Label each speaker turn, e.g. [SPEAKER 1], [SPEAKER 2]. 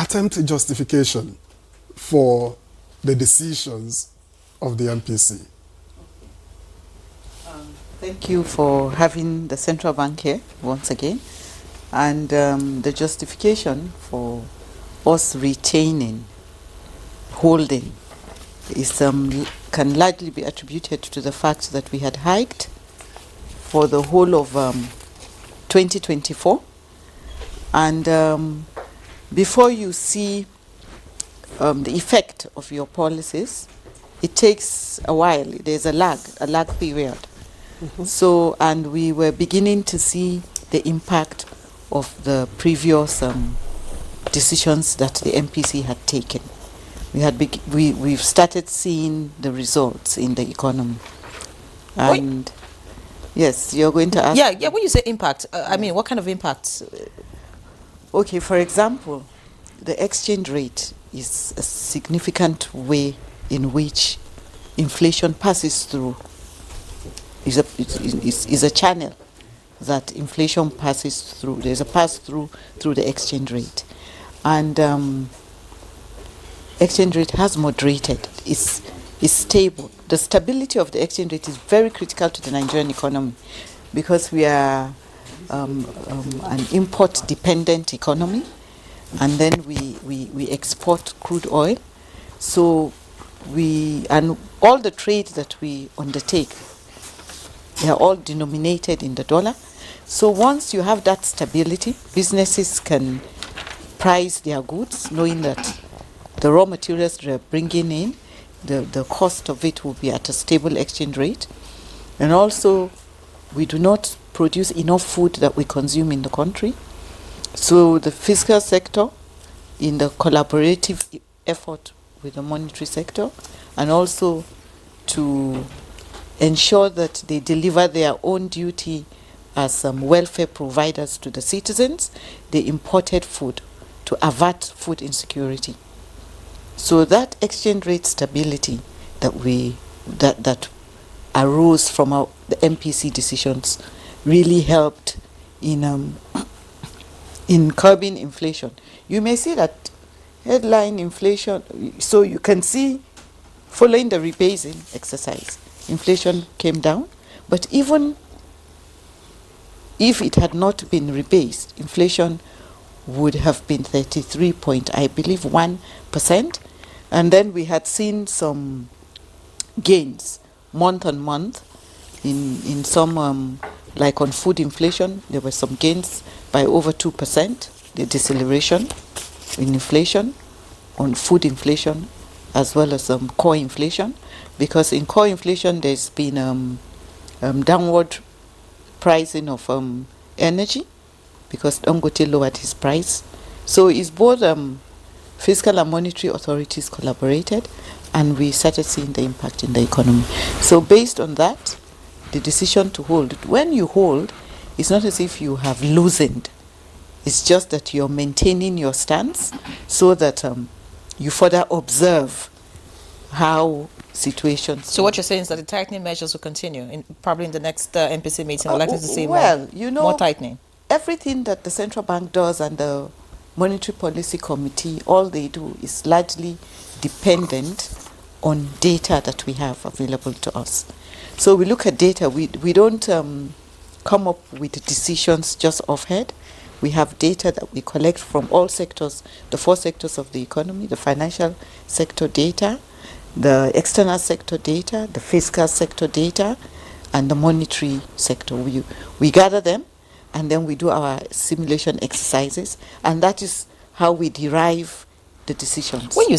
[SPEAKER 1] attempt justification for the decisions of the MPC.
[SPEAKER 2] Thank you for having the central bank here once again. And the justification for us retaining, holding, is can largely be attributed to the fact that we had hiked for the whole of 2024. And before you see the effect of your policies, it takes a while. There's a lag period. Mm-hmm. So, and we were beginning to see the impact of the previous decisions that the MPC had taken. We've started seeing the results in the economy. And yes, you're going to ask.
[SPEAKER 3] Yeah. When you say impact, I mean, what kind of impact?
[SPEAKER 2] Okay, for example, the exchange rate is a significant way in which inflation passes through. Is a channel that inflation passes through. There's a pass through the exchange rate, and exchange rate has moderated. It's stable. The stability of the exchange rate is very critical to the Nigerian economy, because we are an import-dependent economy, and then we export crude oil. So and all the trade that we undertake, they are all denominated in the dollar. So once you have that stability, businesses can price their goods, knowing that the raw materials they're bringing in, the cost of it will be at a stable exchange rate. And also, we do not produce enough food that we consume in the country. So the fiscal sector, in the collaborative effort with the monetary sector, and also to ensure that they deliver their own duty as welfare providers to the citizens, they imported food to avert food insecurity. So that exchange rate stability that arose from the MPC decisions really helped in curbing inflation. You may see that headline inflation, so you can see following the rebasing exercise, inflation came down, but even if it had not been rebased, inflation would have been 1%, and then we had seen some gains month on month in some like on food inflation. There were some gains by over 2%, the deceleration in inflation on food inflation, as well as core inflation, because in core inflation there's been downward pricing of energy, because Dangote lowered his price. So it's both fiscal and monetary authorities collaborated, and we started seeing the impact in the economy. So based on that, the decision to hold, when you hold, it's not as if you have loosened. It's just that you're maintaining your stance so that you further observe how situations.
[SPEAKER 3] So what you're saying is that the tightening measures will continue, probably in the next MPC meeting. We're likely to see more tightening.
[SPEAKER 2] Everything that the central bank does and the Monetary Policy Committee, all they do is largely dependent on data that we have available to us. So we look at data. We don't come up with decisions just offhand. We have data that we collect from all sectors, the 4 sectors of the economy, the financial sector data, the external sector data, the fiscal sector data, and the monetary sector. We gather them, and then we do our simulation exercises, and that is how we derive the decisions.
[SPEAKER 3] When you